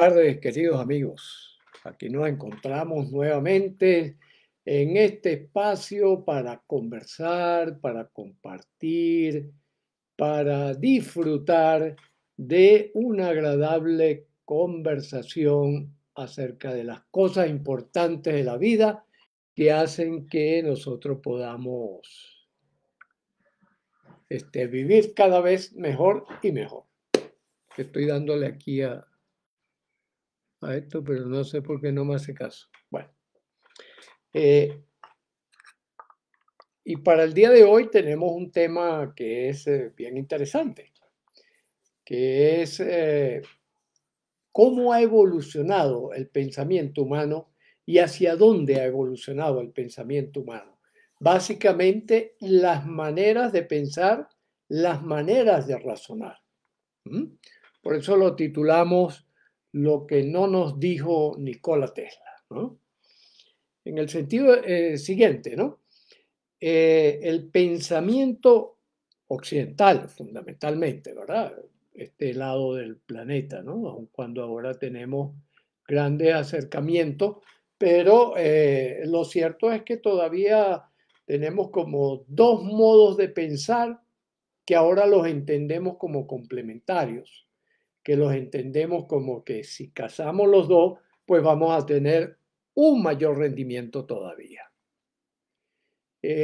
Tardes, queridos amigos. Aquí nos encontramos nuevamente en este espacio para conversar, para compartir, para disfrutar de una agradable conversación acerca de las cosas importantes de la vida que hacen que nosotros podamos vivir cada vez mejor y mejor. Estoy dándole aquí a esto, pero no sé por qué no me hace caso. Bueno, y para el día de hoy tenemos un tema que es bien interesante, que es cómo ha evolucionado el pensamiento humano y hacia dónde ha evolucionado el pensamiento humano. Básicamente, las maneras de pensar, las maneras de razonar. ¿Mm? Por eso lo titulamos Lo que no nos dijo Nikola Tesla, ¿no? En el sentido siguiente, ¿no? El pensamiento occidental, fundamentalmente, ¿verdad? Este lado del planeta, ¿no? Aun cuando ahora tenemos grandes acercamientos, pero lo cierto es que todavía tenemos como dos modos de pensar que ahora los entendemos como complementarios, que los entendemos como que si casamos los dos, pues vamos a tener un mayor rendimiento todavía.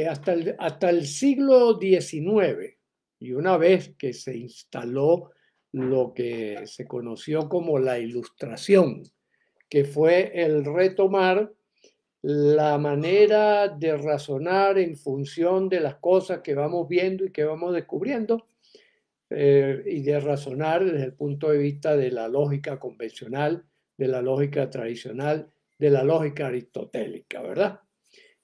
Hasta el siglo XIX, y una vez que se instaló lo que se conoció como la Ilustración, que fue el retomar la manera de razonar en función de las cosas que vamos viendo y que vamos descubriendo, y de razonar desde el punto de vista de la lógica convencional, de la lógica tradicional, de la lógica aristotélica, ¿verdad?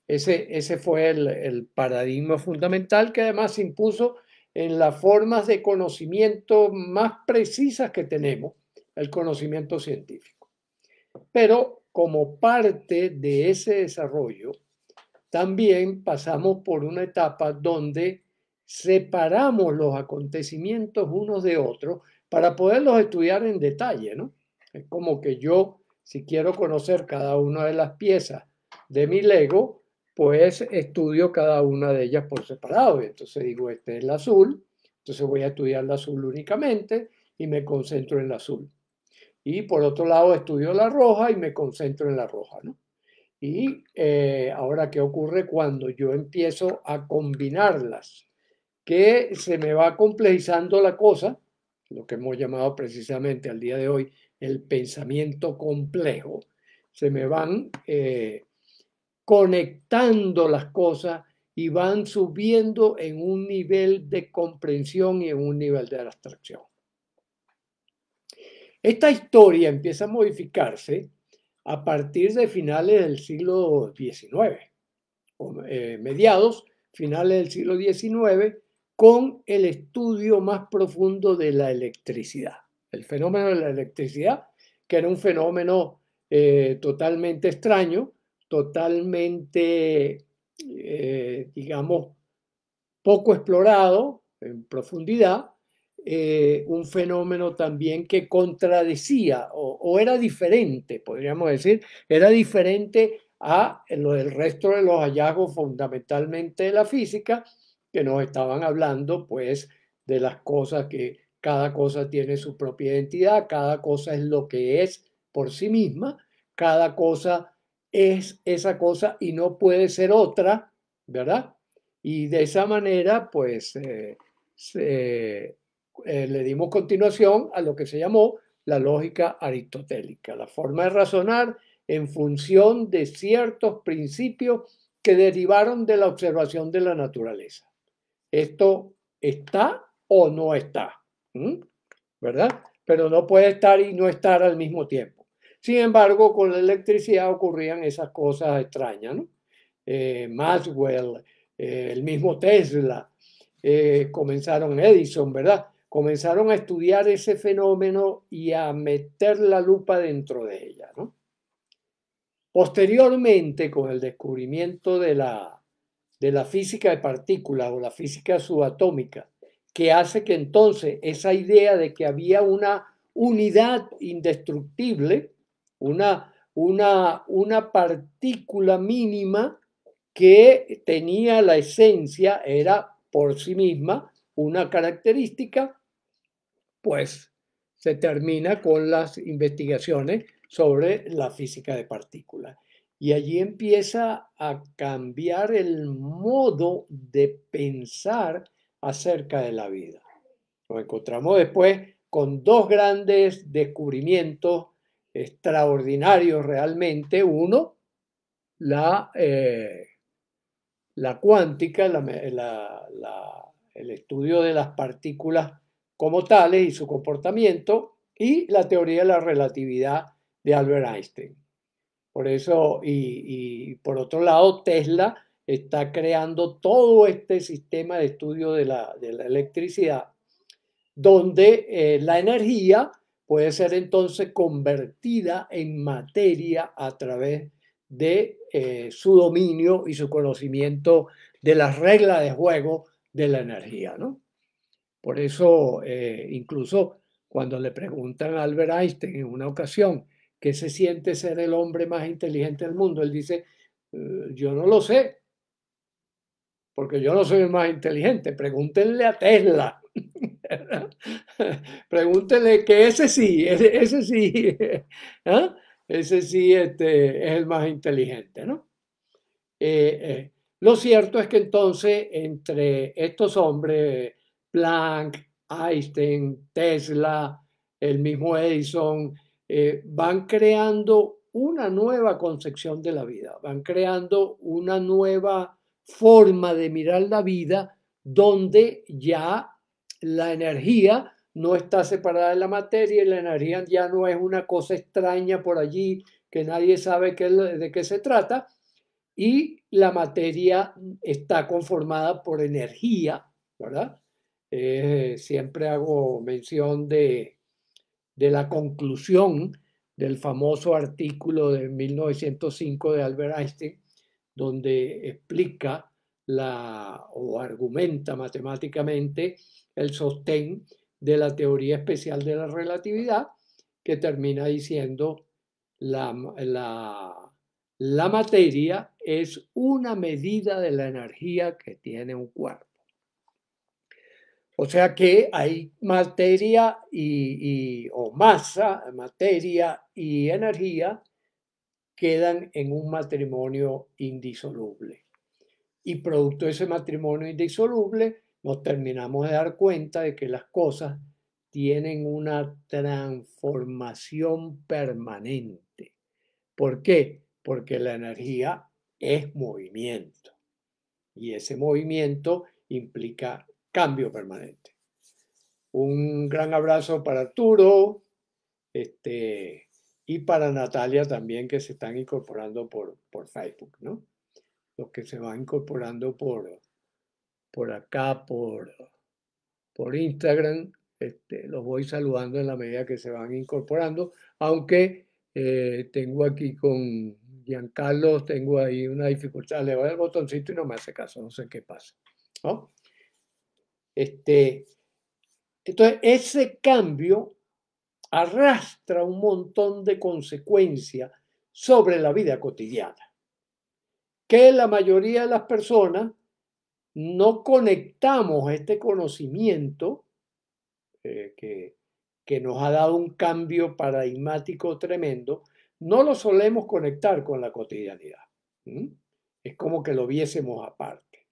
Ese fue el paradigma fundamental que además se impuso en las formas de conocimiento más precisas que tenemos, el conocimiento científico. Pero como parte de ese desarrollo, también pasamos por una etapa donde separamos los acontecimientos unos de otros para poderlos estudiar en detalle, ¿no? Es como que yo, si quiero conocer cada una de las piezas de mi Lego, pues estudio cada una de ellas por separado. Y entonces digo, este es el azul, entonces voy a estudiar el azul únicamente y me concentro en el azul. Y por otro lado, estudio la roja y me concentro en la roja, ¿no? Y ahora, ¿qué ocurre cuando yo empiezo a combinarlas? Que se me va complejizando la cosa, lo que hemos llamado precisamente al día de hoy el pensamiento complejo. Se me van conectando las cosas y van subiendo en un nivel de comprensión y en un nivel de abstracción. Esta historia empieza a modificarse a partir de finales del siglo XIX, mediados, finales del siglo XIX, con el estudio más profundo de la electricidad. El fenómeno de la electricidad, que era un fenómeno totalmente extraño, totalmente, digamos, poco explorado en profundidad, un fenómeno también que contradecía o era diferente, podríamos decir, era diferente a lo del resto de los hallazgos fundamentalmente de la física, que nos estaban hablando pues de las cosas que cada cosa tiene su propia identidad, cada cosa es lo que es por sí misma, cada cosa es esa cosa y no puede ser otra, ¿verdad? Y de esa manera, pues, le dimos continuación a lo que se llamó la lógica aristotélica, la forma de razonar en función de ciertos principios que derivaron de la observación de la naturaleza. Esto está o no está, ¿verdad? Pero no puede estar y no estar al mismo tiempo. Sin embargo, con la electricidad ocurrían esas cosas extrañas, ¿no? Maxwell, el mismo Tesla, comenzaron Edison, ¿verdad? Comenzaron a estudiar ese fenómeno y a meter la lupa dentro de ella, ¿no? Posteriormente, con el descubrimiento de la física de partículas o la física subatómica, que hace que entonces esa idea de que había una unidad indestructible, una partícula mínima que tenía la esencia, era por sí misma una característica, pues se termina con las investigaciones sobre la física de partículas. Y allí empieza a cambiar el modo de pensar acerca de la vida. Nos encontramos después con dos grandes descubrimientos extraordinarios realmente. Uno, la cuántica, el estudio de las partículas como tales y su comportamiento, y la teoría de la relatividad de Albert Einstein. Por eso, y por otro lado, Tesla está creando todo este sistema de estudio de la electricidad, donde la energía puede ser entonces convertida en materia a través de su dominio y su conocimiento de las reglas de juego de la energía, ¿no? Por eso, incluso cuando le preguntan a Albert Einstein en una ocasión qué se siente ser el hombre más inteligente del mundo, él dice, yo no lo sé, porque yo no soy el más inteligente, pregúntenle a Tesla. Pregúntenle que ese sí, ese sí, ¿eh? Ese sí es el más inteligente, ¿no? Lo cierto es que entonces entre estos hombres, Planck, Einstein, Tesla, el mismo Edison, van creando una nueva concepción de la vida, van creando una nueva forma de mirar la vida donde ya la energía no está separada de la materia y la energía ya no es una cosa extraña por allí que nadie sabe de qué se trata, y la materia está conformada por energía, ¿verdad? Siempre hago mención de la conclusión del famoso artículo de 1905 de Albert Einstein, donde explica o argumenta matemáticamente el sostén de la teoría especial de la relatividad, que termina diciendo la materia es una medida de la energía que tiene un cuerpo. O sea que hay materia o masa, materia y energía quedan en un matrimonio indisoluble. Y producto de ese matrimonio indisoluble nos terminamos de dar cuenta de que las cosas tienen una transformación permanente. ¿Por qué? Porque la energía es movimiento y ese movimiento implica cambio permanente. Un gran abrazo para Arturo y para Natalia también, que se están incorporando por Facebook, ¿no? Los que se van incorporando por acá, por Instagram, los voy saludando en la medida que se van incorporando, aunque tengo aquí con Giancarlo, tengo ahí una dificultad, le doy el botoncito y no me hace caso, no sé qué pasa, ¿no? Entonces, ese cambio arrastra un montón de consecuencias sobre la vida cotidiana, que la mayoría de las personas no conectamos este conocimiento que nos ha dado un cambio paradigmático tremendo, no lo solemos conectar con la cotidianidad. Es como que lo viésemos aparte.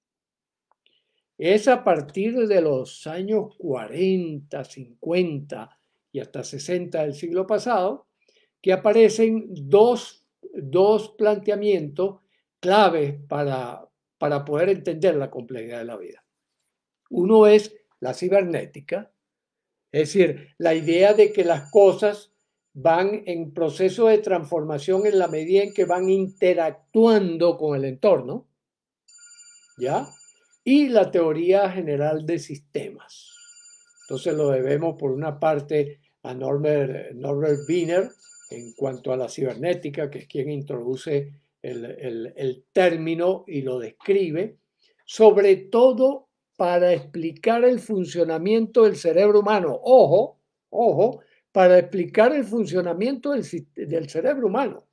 Es a partir de los años 40, 50 y hasta 60 del siglo pasado que aparecen dos planteamientos claves para poder entender la complejidad de la vida. Uno es la cibernética, es decir, la idea de que las cosas van en proceso de transformación en la medida en que van interactuando con el entorno, ¿ya? Y la teoría general de sistemas. Entonces lo debemos por una parte a Norbert Wiener en cuanto a la cibernética, que es quien introduce el término y lo describe, sobre todo para explicar el funcionamiento del cerebro humano. Ojo, para explicar el funcionamiento del cerebro humano.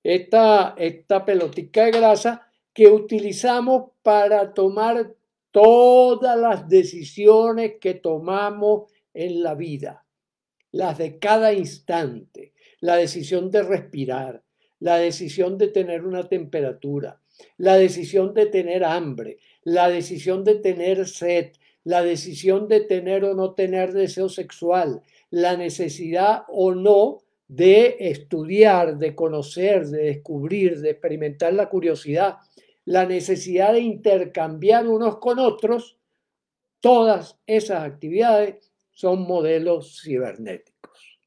Esta pelotica de grasa que utilizamos para tomar todas las decisiones que tomamos en la vida, las de cada instante, la decisión de respirar, la decisión de tener una temperatura, la decisión de tener hambre, la decisión de tener sed, la decisión de tener o no tener deseo sexual, la necesidad o no de estudiar, de conocer, de descubrir, de experimentar la curiosidad, la necesidad de intercambiar unos con otros, todas esas actividades son modelos cibernéticos.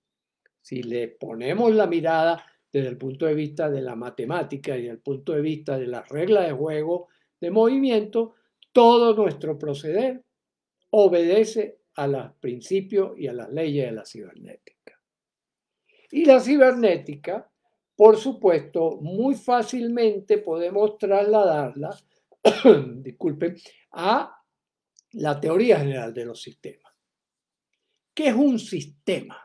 Si le ponemos la mirada desde el punto de vista de la matemática y desde el punto de vista de las reglas de juego de movimiento, todo nuestro proceder obedece a los principios y a las leyes de la cibernética. Y la cibernética, por supuesto, muy fácilmente podemos trasladarla, disculpen, a la teoría general de los sistemas. ¿Qué es un sistema?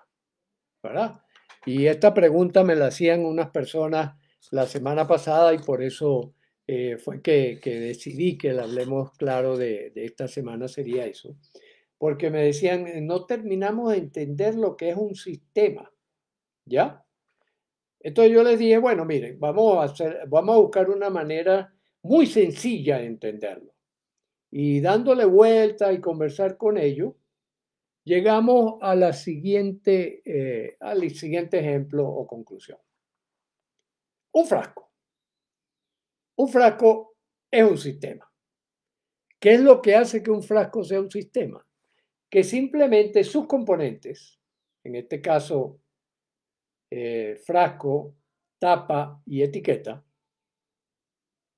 ¿Verdad? Y esta pregunta me la hacían unas personas la semana pasada y por eso fue que decidí que la hablemos claro de esta semana, sería eso. Porque me decían, no terminamos de entender lo que es un sistema, ¿ya? Entonces yo les dije, bueno, miren, vamos a buscar una manera muy sencilla de entenderlo. Y dándole vuelta y conversar con ellos, llegamos a al siguiente ejemplo o conclusión. Un frasco. Un frasco es un sistema. ¿Qué es lo que hace que un frasco sea un sistema? Que simplemente sus componentes, en este caso frasco, tapa y etiqueta,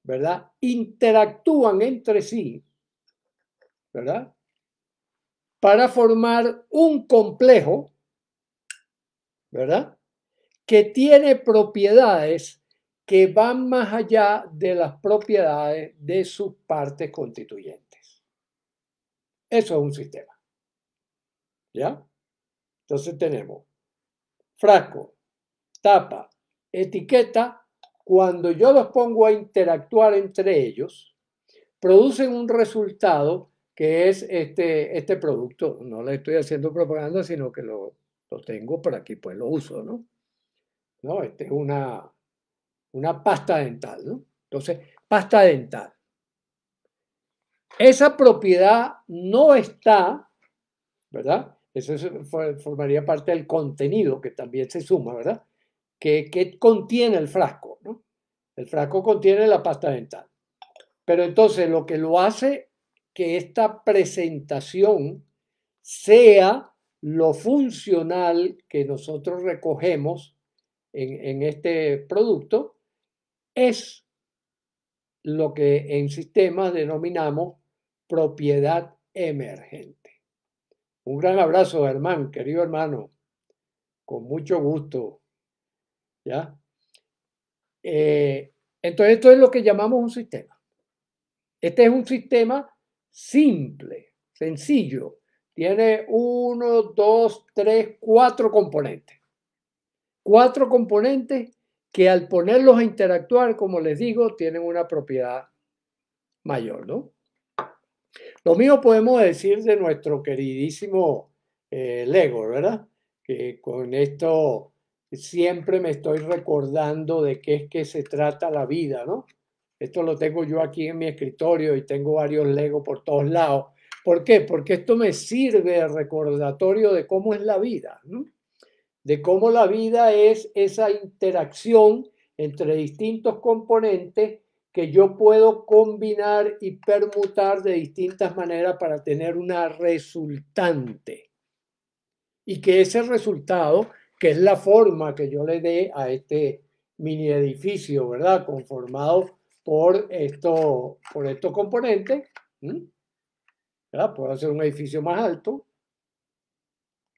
¿verdad? Interactúan entre sí, ¿verdad? Para formar un complejo, ¿verdad? Que tiene propiedades que van más allá de las propiedades de sus partes constituyentes. Eso es un sistema. ¿Ya? Entonces tenemos frasco, tapa, etiqueta. Cuando yo los pongo a interactuar entre ellos, producen un resultado que es este producto. No le estoy haciendo propaganda, sino que lo tengo por aquí, pues lo uso, ¿no? ¿No? Este es una pasta dental, ¿no? Entonces, pasta dental. Esa propiedad no está, ¿verdad? Eso formaría parte del contenido que también se suma, ¿verdad? ¿Qué contiene el frasco, ¿no? El frasco contiene la pasta dental. Pero entonces lo que lo hace que esta presentación sea lo funcional que nosotros recogemos en este producto es lo que en sistemas denominamos propiedad emergente. Un gran abrazo, Germán, querido hermano, con mucho gusto. ¿Ya? Entonces, esto es lo que llamamos un sistema. Este es un sistema simple, sencillo. Tiene 1, 2, 3, 4 componentes. 4 componentes que al ponerlos a interactuar, como les digo, tienen una propiedad mayor, ¿no? Lo mismo podemos decir de nuestro queridísimo Lego, ¿verdad? Que con esto siempre me estoy recordando de qué es que se trata la vida, ¿no? Esto lo tengo yo aquí en mi escritorio y tengo varios Lego por todos lados. ¿Por qué? Porque esto me sirve de recordatorio de cómo es la vida, ¿no? De cómo la vida es esa interacción entre distintos componentes que yo puedo combinar y permutar de distintas maneras para tener una resultante. Y que ese resultado, que es la forma que yo le dé a este mini edificio, ¿verdad? Conformado por estos componentes, ¿verdad? Puedo hacer un edificio más alto.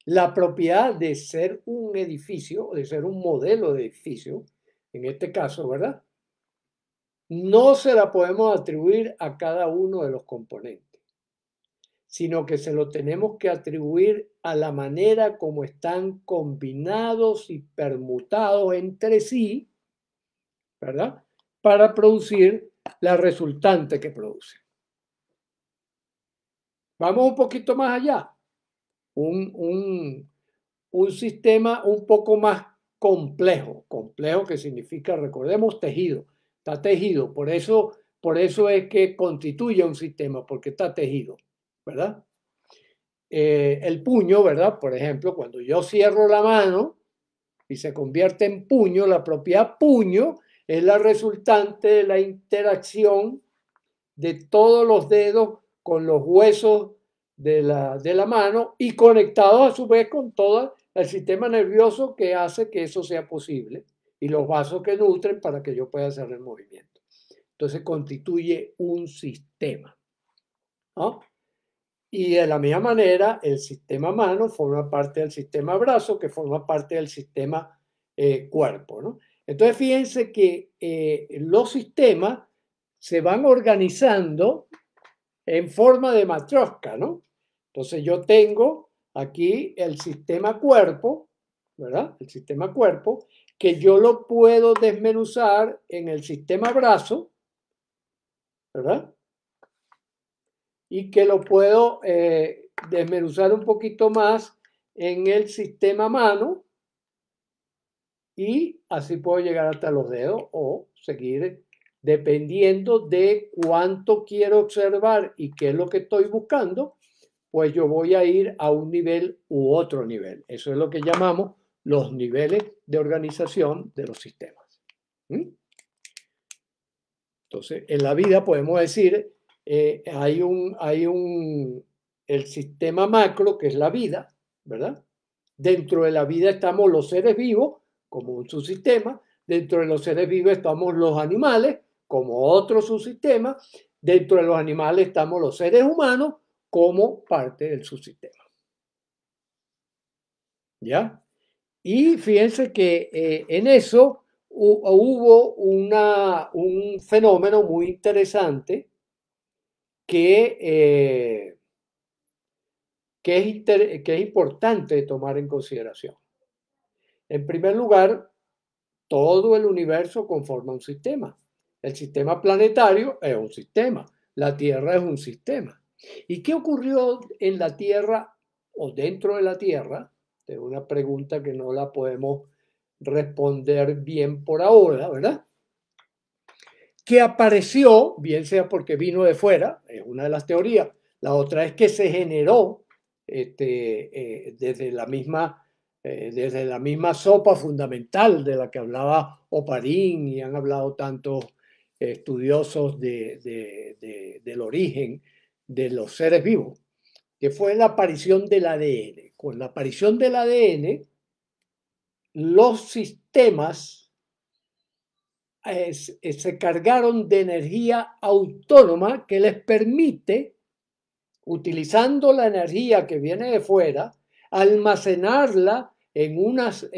La propiedad de ser un edificio, de ser un modelo de edificio, en este caso, ¿verdad? No se la podemos atribuir a cada uno de los componentes, sino que se lo tenemos que atribuir a la manera como están combinados y permutados entre sí, ¿verdad? Para producir la resultante que produce. Vamos un poquito más allá. Un sistema un poco más complejo. Complejo que significa, recordemos, tejido. Está tejido. Por eso es que constituye un sistema, porque está tejido, ¿verdad? El puño, ¿verdad? Por ejemplo, cuando yo cierro la mano y se convierte en puño, la propiedad puño es la resultante de la interacción de todos los dedos con los huesos de la mano y conectados a su vez con todo el sistema nervioso que hace que eso sea posible y los vasos que nutren para que yo pueda hacer el movimiento. Entonces constituye un sistema, ¿no? Y de la misma manera, el sistema mano forma parte del sistema brazo, que forma parte del sistema cuerpo, ¿no? Entonces, fíjense que los sistemas se van organizando en forma de matrioshka, ¿no? Entonces, yo tengo aquí el sistema cuerpo, ¿verdad? El sistema cuerpo, que yo lo puedo desmenuzar en el sistema brazo, ¿verdad? Y que lo puedo desmenuzar un poquito más en el sistema mano y así puedo llegar hasta los dedos o seguir dependiendo de cuánto quiero observar y qué es lo que estoy buscando, pues yo voy a ir a un nivel u otro nivel. Eso es lo que llamamos los niveles de organización de los sistemas. Entonces, en la vida podemos decir el sistema macro, que es la vida, ¿verdad? Dentro de la vida estamos los seres vivos, como un subsistema. Dentro de los seres vivos estamos los animales, como otro subsistema. Dentro de los animales estamos los seres humanos, como parte del subsistema. ¿Ya? Y fíjense que en eso hubo un fenómeno muy interesante que es importante tomar en consideración. En primer lugar, todo el universo conforma un sistema. El sistema planetario es un sistema. La Tierra es un sistema. ¿Y qué ocurrió en la Tierra o dentro de la Tierra? Es una pregunta que no la podemos responder bien por ahora, ¿verdad? Que apareció, bien sea porque vino de fuera, es una de las teorías. La otra es que se generó desde la misma sopa fundamental de la que hablaba Oparín y han hablado tantos estudiosos del origen de los seres vivos, que fue la aparición del ADN. Con la aparición del ADN, los sistemas se cargaron de energía autónoma que les permite, utilizando la energía que viene de fuera, almacenarla en unas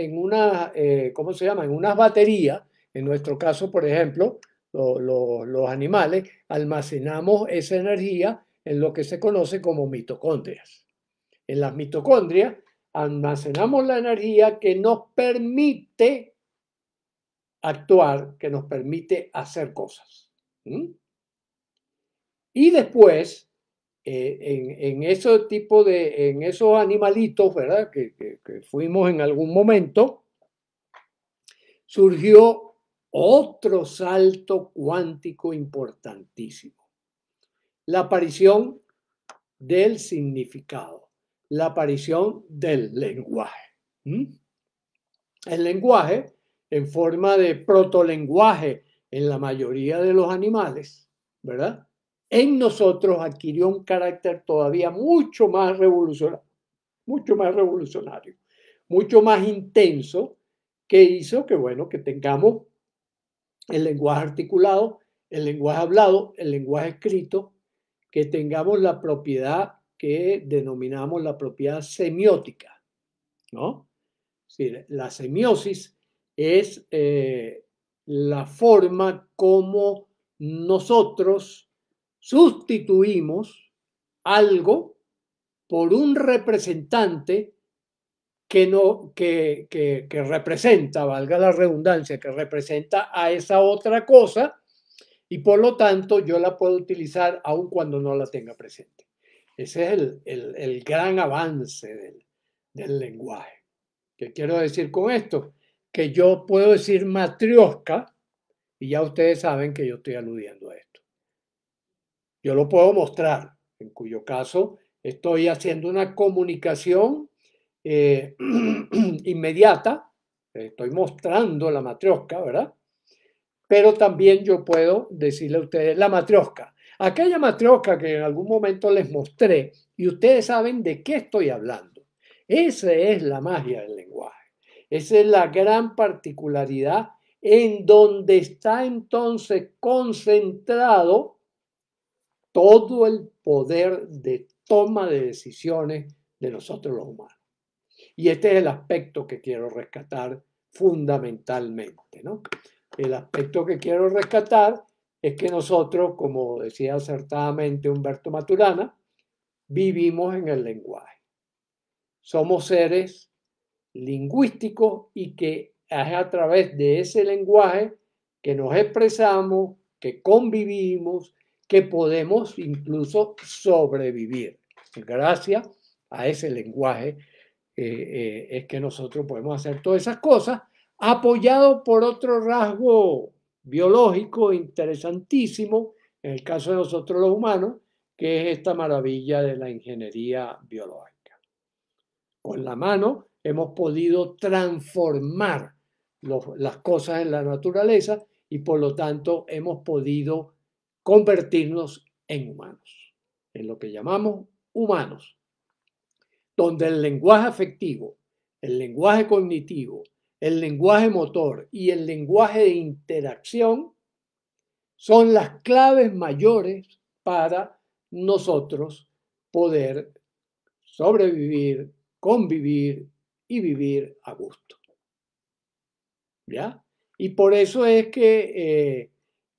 ¿cómo se llama? En unas baterías. En nuestro caso, por ejemplo, los animales almacenamos esa energía en lo que se conoce como mitocondrias. En las mitocondrias almacenamos la energía que nos permite actuar, que nos permite hacer cosas. Y después, en esos animalitos, ¿verdad? Que fuimos en algún momento, surgió otro salto cuántico importantísimo. La aparición del significado, la aparición del lenguaje. El lenguaje, en forma de protolenguaje en la mayoría de los animales, ¿verdad? En nosotros adquirió un carácter todavía mucho más revolucionario, mucho más intenso, que hizo que, bueno, que tengamos el lenguaje articulado, el lenguaje hablado, el lenguaje escrito, que tengamos la propiedad que denominamos la propiedad semiótica, ¿no? Sí, la semiosis es la forma como nosotros sustituimos algo por un representante que representa, valga la redundancia, que representa a esa otra cosa, y por lo tanto yo la puedo utilizar aun cuando no la tenga presente. Ese es el gran avance del lenguaje. ¿Qué quiero decir con esto? Que yo puedo decir matrioshka y ya ustedes saben que yo estoy aludiendo a esto. Yo lo puedo mostrar, en cuyo caso estoy haciendo una comunicación inmediata, estoy mostrando la matrioshka, ¿verdad? Pero también yo puedo decirle a ustedes la matrioshka. Aquella matrioshka que en algún momento les mostré y ustedes saben de qué estoy hablando. Esa es la magia del lenguaje. Esa es la gran particularidad en donde está entonces concentrado todo el poder de toma de decisiones de nosotros los humanos. Y este es el aspecto que quiero rescatar fundamentalmente, ¿no? El aspecto que quiero rescatar es que nosotros, como decía acertadamente Humberto Maturana, vivimos en el lenguaje. Somos seres lingüísticos y que es a través de ese lenguaje que nos expresamos, que convivimos, que podemos incluso sobrevivir. Gracias a ese lenguaje es que nosotros podemos hacer todas esas cosas, apoyado por otro rasgo biológico interesantísimo, en el caso de nosotros los humanos, que es esta maravilla de la ingeniería biológica. Con la mano hemos podido transformar las cosas en la naturaleza y por lo tanto hemos podido convertirnos en humanos, en lo que llamamos humanos, donde el lenguaje afectivo, el lenguaje cognitivo, el lenguaje motor y el lenguaje de interacción son las claves mayores para nosotros poder sobrevivir, convivir y vivir a gusto. ¿Ya? Y por eso es que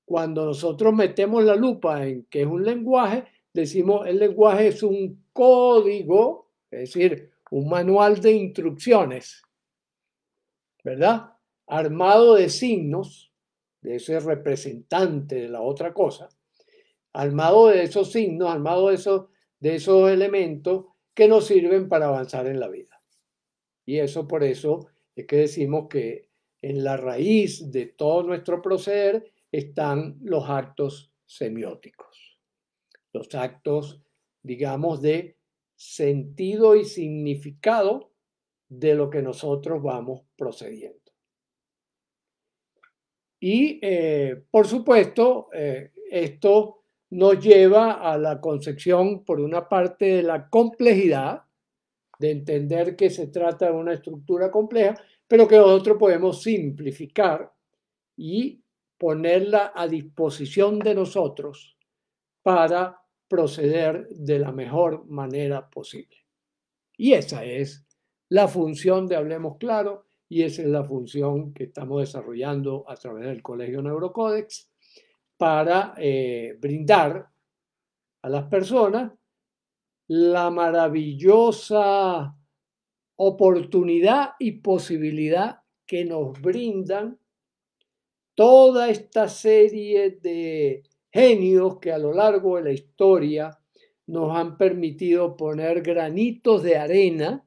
cuando nosotros metemos la lupa en qué es un lenguaje, decimos el lenguaje es un código, es decir, un manual de instrucciones, ¿verdad? Armado de signos, de ese representante de la otra cosa, armado de esos signos, armado de esos elementos que nos sirven para avanzar en la vida. Y eso por eso es que decimos que en la raíz de todo nuestro proceder están los actos semióticos, los actos, digamos, de sentido y significado de lo que nosotros vamos procediendo. Y, por supuesto, esto nos lleva a la concepción, por una parte, de la complejidad, de entender que se trata de una estructura compleja, pero que nosotros podemos simplificar y ponerla a disposición de nosotros para proceder de la mejor manera posible. Y esa es la función de Hablemos Claro y esa es la función que estamos desarrollando a través del Colegio Neurocódex para brindar a las personas la maravillosa oportunidad y posibilidad que nos brindan toda esta serie de genios que a lo largo de la historia nos han permitido poner granitos de arena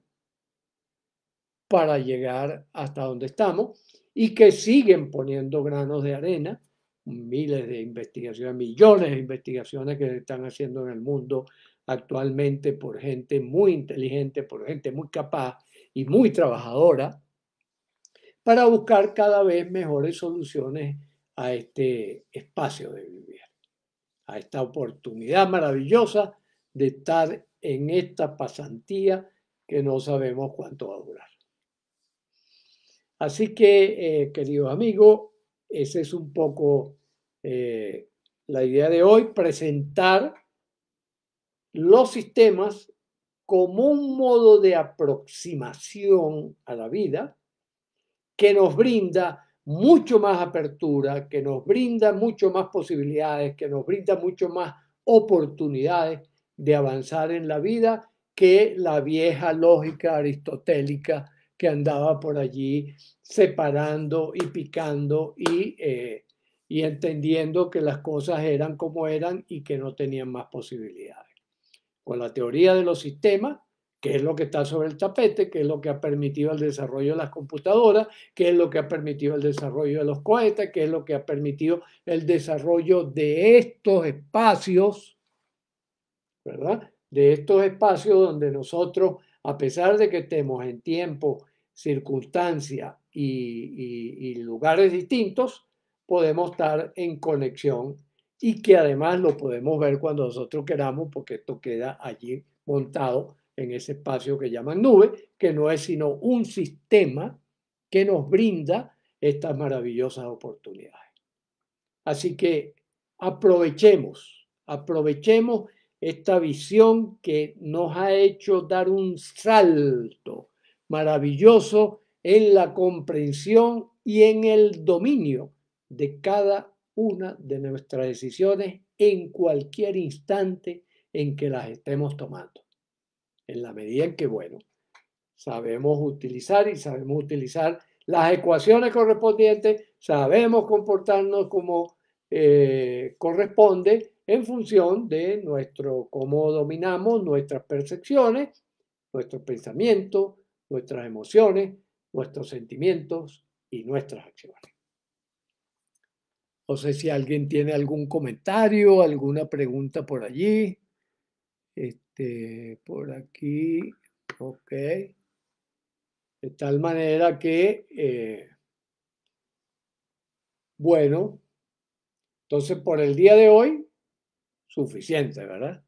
para llegar hasta donde estamos y que siguen poniendo granos de arena, miles de investigaciones, millones de investigaciones que se están haciendo en el mundo actualmente por gente muy inteligente, por gente muy capaz y muy trabajadora, para buscar cada vez mejores soluciones a este espacio de vivir, a esta oportunidad maravillosa de estar en esta pasantía que no sabemos cuánto va a durar. Así que, queridos amigos, esa es un poco la idea de hoy, presentar los sistemas como un modo de aproximación a la vida que nos brinda mucho más apertura, que nos brinda mucho más posibilidades, que nos brinda mucho más oportunidades de avanzar en la vida que la vieja lógica aristotélica que andaba por allí separando y picando y entendiendo que las cosas eran como eran y que no tenían más posibilidades. Con la teoría de los sistemas, que es lo que está sobre el tapete, que es lo que ha permitido el desarrollo de las computadoras, que es lo que ha permitido el desarrollo de los cohetes, que es lo que ha permitido el desarrollo de estos espacios, ¿verdad? De estos espacios donde nosotros, a pesar de que estemos en tiempo, circunstancia y lugares distintos, podemos estar en conexión y que además lo podemos ver cuando nosotros queramos, porque esto queda allí montado en ese espacio que llaman nube, que no es sino un sistema que nos brinda estas maravillosas oportunidades. Así que aprovechemos esta visión que nos ha hecho dar un salto maravilloso en la comprensión y en el dominio de cada una de nuestras decisiones en cualquier instante en que las estemos tomando. En la medida en que, bueno, sabemos utilizar las ecuaciones correspondientes, sabemos comportarnos como corresponde en función de cómo dominamos nuestras percepciones, nuestros pensamientos, nuestras emociones, nuestros sentimientos y nuestras acciones. No sé si alguien tiene algún comentario, alguna pregunta por allí. Por aquí, ok. De tal manera que, bueno, entonces por el día de hoy, suficiente, ¿verdad?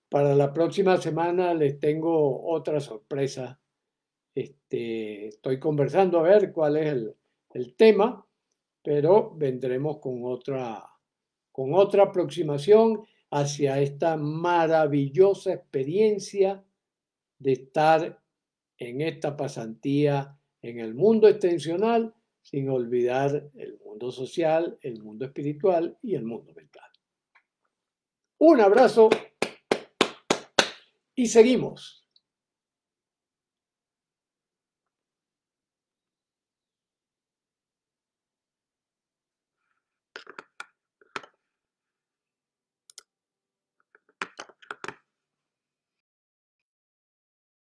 Para la próxima semana les tengo otra sorpresa. Estoy conversando a ver cuál es el tema, pero vendremos con otra aproximación hacia esta maravillosa experiencia de estar en esta pasantía en el mundo extensional, sin olvidar el mundo social, el mundo espiritual y el mundo mental. Un abrazo y seguimos.